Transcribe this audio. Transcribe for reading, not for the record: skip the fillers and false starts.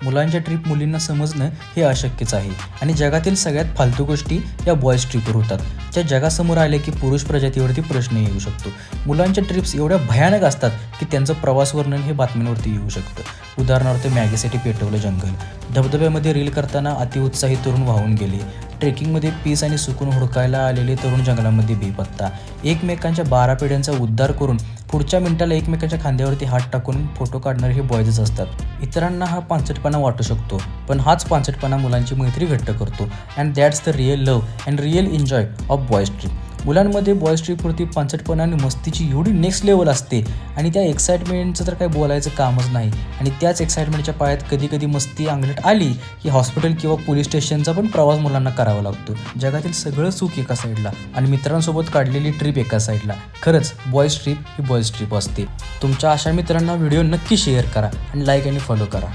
मुलांच्या ट्रिप मुलींना समजणं हे अशक्यच आहे आणि जगातील सगळ्यात फालतू गोष्टी या बॉयज ट्रिपवर होतात, ज्या जगासमोर आले की पुरुष प्रजातीवरती प्रश्न येऊ शकतो. मुलांच्या ट्रिप्स एवढ्या भयानक असतात की त्यांचं प्रवास वर्णन हे बातम्यांवरती येऊ शकतं. उदाहरणार्थ मॅगीसाठी पेटवलं जंगल, धबधब्यामध्ये रील करताना अतिउत्साही तरुण वाहून गेले, ट्रेकिंगमध्ये पीस आणि सुकून हुडकायला आलेले तरुण जंगलामध्ये बेपत्ता, एकमेकांच्या 12 पिढ्यांचा उद्धार करून पुढच्या मिनिटाला एकमेकांच्या खांद्यावरती हात टाकून फोटो काढणारे हे बॉयजच असतात. इतरांना हा पांचटपणा वाटू शकतो, पण हाच पांचटपणा मुलांची मैत्री घट्ट करतो. And that's the real love and real enjoy of boys trip. मुलांमध्ये बॉयज ट्रिपवरती पांचटपणा आणि मस्तीची एवढी नेक्स्ट लेवल असते आणि त्या एक्साइटमेंटचं तर काही बोलायचं कामच नाही. आणि त्याच एक्साइटमेंटच्या पायात कधी कधी मस्ती अंगलट आली की हॉस्पिटल किंवा पोलीस स्टेशनचा पण प्रवास मुलांना करावा लागतो. जगातील सगळं सुख एका साईडला आणि मित्रांसोबत काढलेली ट्रिप एका साईडला. खरंच बॉयज ट्रिप ही बॉयज ट्रिप असते. तुमच्या अशा मित्रांना व्हिडिओ नक्की शेअर करा आणि लाईक आणि फॉलो करा.